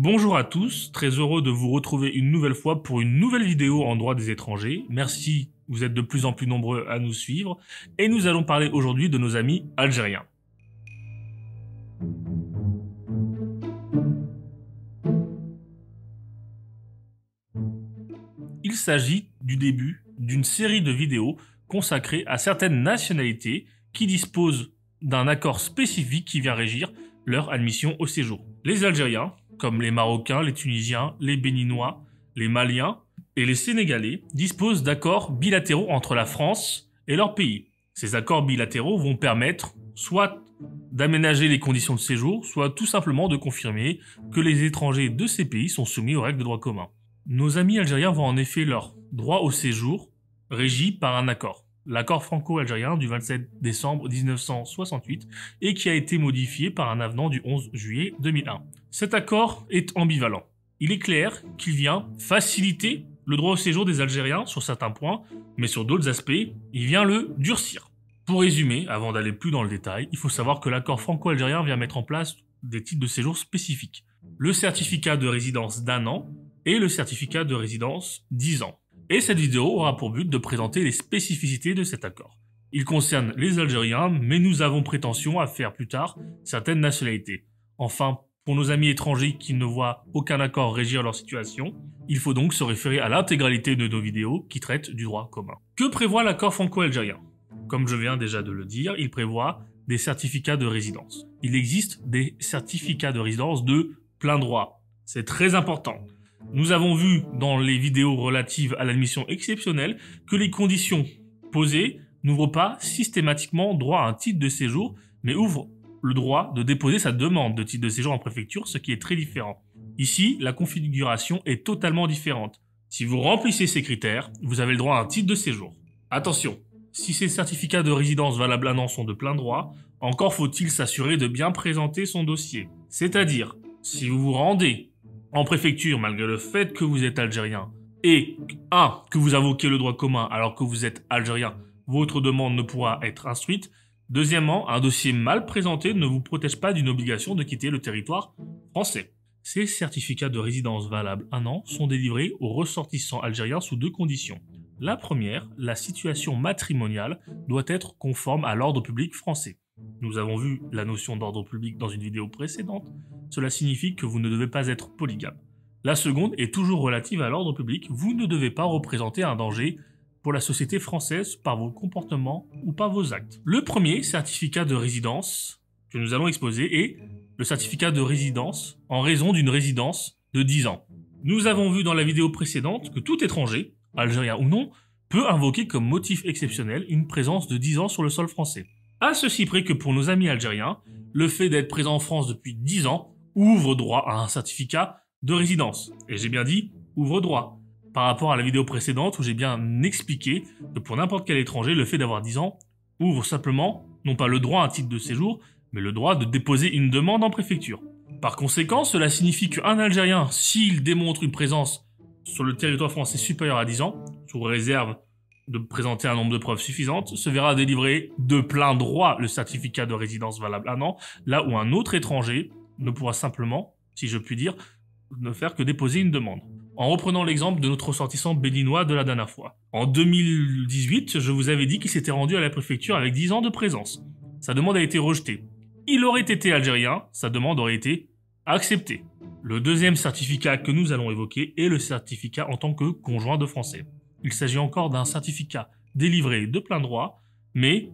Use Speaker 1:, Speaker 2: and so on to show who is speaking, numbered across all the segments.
Speaker 1: Bonjour à tous, très heureux de vous retrouver une nouvelle fois pour une nouvelle vidéo en droit des étrangers. Merci, vous êtes de plus en plus nombreux à nous suivre et nous allons parler aujourd'hui de nos amis algériens. Il s'agit du début d'une série de vidéos consacrées à certaines nationalités qui disposent d'un accord spécifique qui vient régir leur admission au séjour. Les Algériens, comme les Marocains, les Tunisiens, les Béninois, les Maliens et les Sénégalais, disposent d'accords bilatéraux entre la France et leur pays. Ces accords bilatéraux vont permettre soit d'aménager les conditions de séjour, soit tout simplement de confirmer que les étrangers de ces pays sont soumis aux règles de droit commun. Nos amis algériens voient en effet leur droit au séjour régi par un accord. L'accord franco-algérien du 27 décembre 1968 et qui a été modifié par un avenant du 11 juillet 2001. Cet accord est ambivalent. Il est clair qu'il vient faciliter le droit au séjour des Algériens sur certains points, mais sur d'autres aspects, il vient le durcir. Pour résumer, avant d'aller plus dans le détail, il faut savoir que l'accord franco-algérien vient mettre en place des titres de séjour spécifiques. Le certificat de résidence d'1 an et le certificat de résidence 10 ans. Et cette vidéo aura pour but de présenter les spécificités de cet accord. Il concerne les Algériens, mais nous avons prétention à faire plus tard certaines nationalités. Enfin, pour nos amis étrangers qui ne voient aucun accord régir leur situation, il faut donc se référer à l'intégralité de nos vidéos qui traitent du droit commun. Que prévoit l'accord franco-algérien? Comme je viens déjà de le dire, il prévoit des certificats de résidence. Il existe des certificats de résidence de plein droit. C'est très important. Nous avons vu dans les vidéos relatives à l'admission exceptionnelle que les conditions posées n'ouvrent pas systématiquement droit à un titre de séjour, mais ouvrent le droit de déposer sa demande de titre de séjour en préfecture, ce qui est très différent. Ici, la configuration est totalement différente. Si vous remplissez ces critères, vous avez le droit à un titre de séjour. Attention, si ces certificats de résidence valables 1 an sont de plein droit, encore faut-il s'assurer de bien présenter son dossier. C'est-à-dire, si vous vous rendez en préfecture, malgré le fait que vous êtes algérien, et que vous invoquez le droit commun alors que vous êtes algérien, votre demande ne pourra être instruite. Deuxièmement, un dossier mal présenté ne vous protège pas d'une obligation de quitter le territoire français. Ces certificats de résidence valables 1 an sont délivrés aux ressortissants algériens sous 2 conditions. La première, la situation matrimoniale doit être conforme à l'ordre public français. Nous avons vu la notion d'ordre public dans une vidéo précédente. Cela signifie que vous ne devez pas être polygame. La seconde est toujours relative à l'ordre public. Vous ne devez pas représenter un danger pour la société française par vos comportements ou par vos actes. Le premier certificat de résidence que nous allons exposer est le certificat de résidence en raison d'une résidence de 10 ans. Nous avons vu dans la vidéo précédente que tout étranger, algérien ou non, peut invoquer comme motif exceptionnel une présence de 10 ans sur le sol français. À ceci près que pour nos amis algériens, le fait d'être présent en France depuis 10 ans ouvre droit à un certificat de résidence. Et j'ai bien dit ouvre droit, par rapport à la vidéo précédente où j'ai bien expliqué que pour n'importe quel étranger, le fait d'avoir 10 ans ouvre simplement, non pas le droit à un titre de séjour, mais le droit de déposer une demande en préfecture. Par conséquent, cela signifie qu'un Algérien, s'il démontre une présence sur le territoire français supérieure à 10 ans, sous réserve de présenter un nombre de preuves suffisantes, se verra délivrer de plein droit le certificat de résidence valable 1 an, là où un autre étranger ne pourra simplement, si je puis dire, ne faire que déposer une demande. En reprenant l'exemple de notre ressortissant béninois de la dernière fois. En 2018, je vous avais dit qu'il s'était rendu à la préfecture avec 10 ans de présence. Sa demande a été rejetée. Il aurait été algérien, sa demande aurait été acceptée. Le deuxième certificat que nous allons évoquer est le certificat en tant que conjoint de Français. Il s'agit encore d'un certificat délivré de plein droit, mais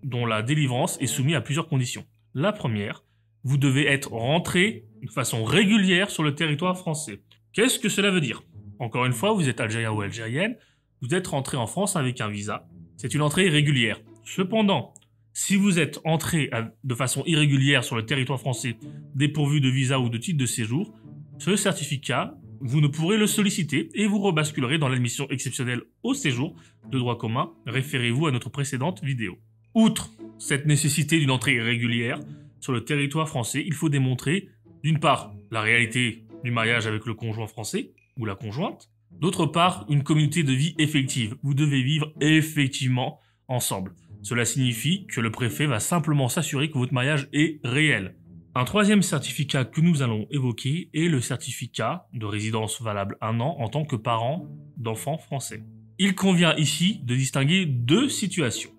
Speaker 1: dont la délivrance est soumise à plusieurs conditions. La première, vous devez être rentré de façon régulière sur le territoire français. Qu'est-ce que cela veut dire? Encore une fois, vous êtes algérien ou algérienne, vous êtes rentré en France avec un visa. C'est une entrée régulière. Cependant, si vous êtes entré de façon irrégulière sur le territoire français dépourvu de visa ou de titre de séjour, ce certificat, vous ne pourrez le solliciter et vous rebasculerez dans l'admission exceptionnelle au séjour de droit commun. Référez-vous à notre précédente vidéo. Outre cette nécessité d'une entrée régulière sur le territoire français, il faut démontrer, d'une part, la réalité du mariage avec le conjoint français ou la conjointe, d'autre part, une communauté de vie effective. Vous devez vivre effectivement ensemble. Cela signifie que le préfet va simplement s'assurer que votre mariage est réel. Un troisième certificat que nous allons évoquer est le certificat de résidence valable 1 an en tant que parent d'enfants français. Il convient ici de distinguer deux situations.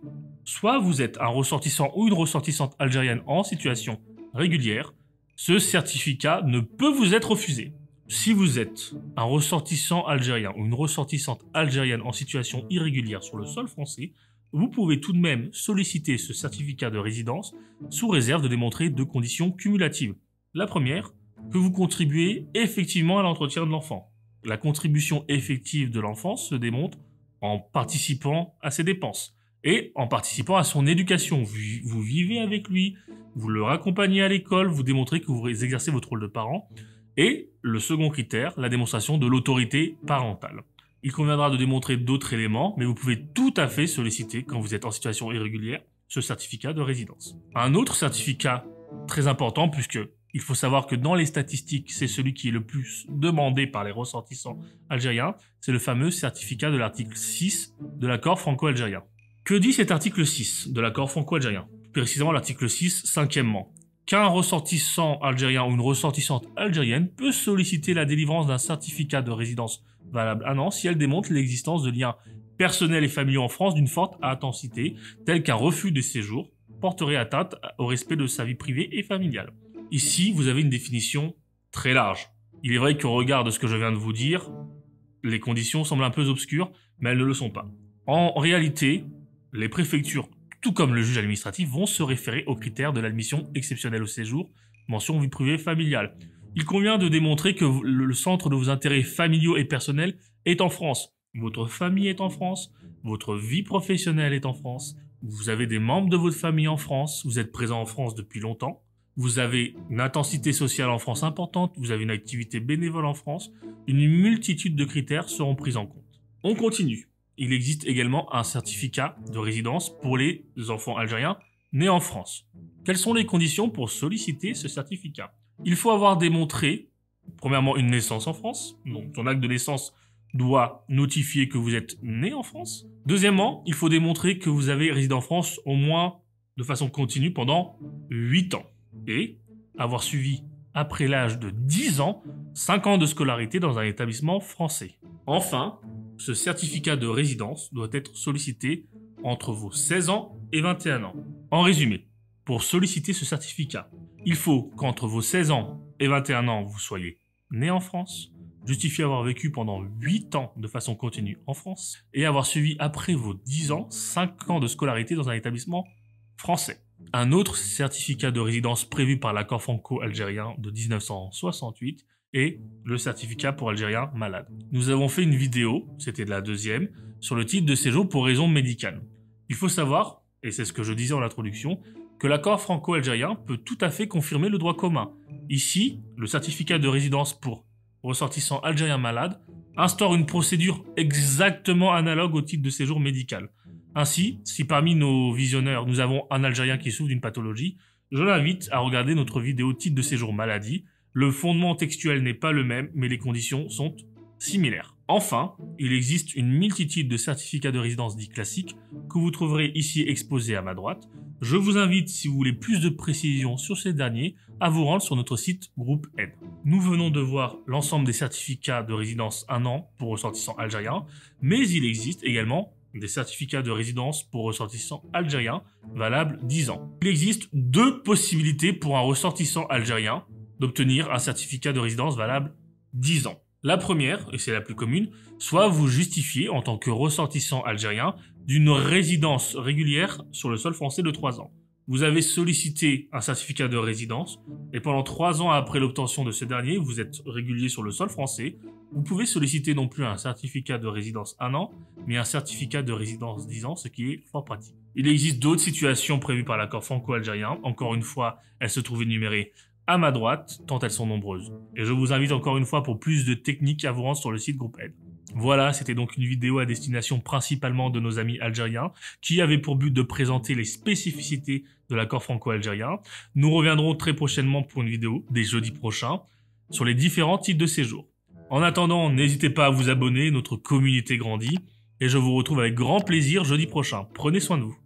Speaker 1: Soit vous êtes un ressortissant ou une ressortissante algérienne en situation régulière, ce certificat ne peut vous être refusé. Si vous êtes un ressortissant algérien ou une ressortissante algérienne en situation irrégulière sur le sol français, vous pouvez tout de même solliciter ce certificat de résidence sous réserve de démontrer deux conditions cumulatives. La première, que vous contribuez effectivement à l'entretien de l'enfant. La contribution effective de l'enfant se démontre en participant à ses dépenses et en participant à son éducation. Vous vivez avec lui, vous le raccompagnez à l'école, vous démontrez que vous exercez votre rôle de parent. Et le second critère, la démonstration de l'autorité parentale. Il conviendra de démontrer d'autres éléments, mais vous pouvez tout à fait solliciter, quand vous êtes en situation irrégulière, ce certificat de résidence. Un autre certificat très important, puisque il faut savoir que dans les statistiques, c'est celui qui est le plus demandé par les ressortissants algériens, c'est le fameux certificat de l'article 6 de l'accord franco-algérien. Que dit cet article 6 de l'accord franco-algérien? Plus précisément l'article 6, cinquièmement. Qu'un ressortissant algérien ou une ressortissante algérienne peut solliciter la délivrance d'un certificat de résidence valable 1 an si elle démontre l'existence de liens personnels et familiaux en France d'une forte intensité, tel qu'un refus de séjour porterait atteinte au respect de sa vie privée et familiale. Ici, vous avez une définition très large. Il est vrai qu'au regard de ce que je viens de vous dire, les conditions semblent un peu obscures, mais elles ne le sont pas. En réalité, les préfectures, tout comme le juge administratif, vont se référer aux critères de l'admission exceptionnelle au séjour, mention vie privée familiale. Il convient de démontrer que le centre de vos intérêts familiaux et personnels est en France. Votre famille est en France, votre vie professionnelle est en France, vous avez des membres de votre famille en France, vous êtes présent en France depuis longtemps, vous avez une intensité sociale en France importante, vous avez une activité bénévole en France, une multitude de critères seront pris en compte. On continue. Il existe également un certificat de résidence pour les enfants algériens nés en France. Quelles sont les conditions pour solliciter ce certificat? Il faut avoir démontré, premièrement, une naissance en France. Donc, ton acte de naissance doit notifier que vous êtes né en France. Deuxièmement, il faut démontrer que vous avez résidé en France au moins de façon continue pendant 8 ans. Et avoir suivi, après l'âge de 10 ans, 5 ans de scolarité dans un établissement français. Enfin, ce certificat de résidence doit être sollicité entre vos 16 ans et 21 ans. En résumé, pour solliciter ce certificat, il faut qu'entre vos 16 ans et 21 ans, vous soyez né en France, justifier avoir vécu pendant 8 ans de façon continue en France, et avoir suivi après vos 10 ans, 5 ans de scolarité dans un établissement français. Un autre certificat de résidence prévu par l'accord franco-algérien de 1968 est le certificat pour Algériens malades. Nous avons fait une vidéo, c'était la deuxième, sur le titre de séjour pour raison médicale. Il faut savoir, et c'est ce que je disais en introduction, que l'accord franco-algérien peut tout à fait confirmer le droit commun. Ici, le certificat de résidence pour ressortissants algériens malades instaure une procédure exactement analogue au titre de séjour médical. Ainsi, si parmi nos visionneurs, nous avons un Algérien qui souffre d'une pathologie, je l'invite à regarder notre vidéo titre de séjour maladie. Le fondement textuel n'est pas le même, mais les conditions sont similaires. Enfin, il existe une multitude de certificats de résidence dits classiques que vous trouverez ici exposés à ma droite. Je vous invite, si vous voulez plus de précisions sur ces derniers, à vous rendre sur notre site Groupe Aide. Nous venons de voir l'ensemble des certificats de résidence 1 an pour ressortissants algériens, mais il existe également des certificats de résidence pour ressortissants algériens valables 10 ans. Il existe deux possibilités pour un ressortissant algérien d'obtenir un certificat de résidence valable 10 ans. La première, et c'est la plus commune, soit vous justifiez en tant que ressortissant algérien d'une résidence régulière sur le sol français de 3 ans. Vous avez sollicité un certificat de résidence et pendant 3 ans après l'obtention de ce dernier, vous êtes régulier sur le sol français. Vous pouvez solliciter non plus un certificat de résidence 1 an, mais un certificat de résidence 10 ans, ce qui est fort pratique. Il existe d'autres situations prévues par l'accord franco-algérien. Encore une fois, elles se trouvent énumérées à ma droite, tant elles sont nombreuses. Et je vous invite encore une fois pour plus de techniques à vous rendre sur le site Groupe Aide. Voilà, c'était donc une vidéo à destination principalement de nos amis algériens, qui avait pour but de présenter les spécificités de l'accord franco-algérien. Nous reviendrons très prochainement pour une vidéo, dès jeudi prochain, sur les différents types de séjours. En attendant, n'hésitez pas à vous abonner, notre communauté grandit, et je vous retrouve avec grand plaisir jeudi prochain. Prenez soin de vous.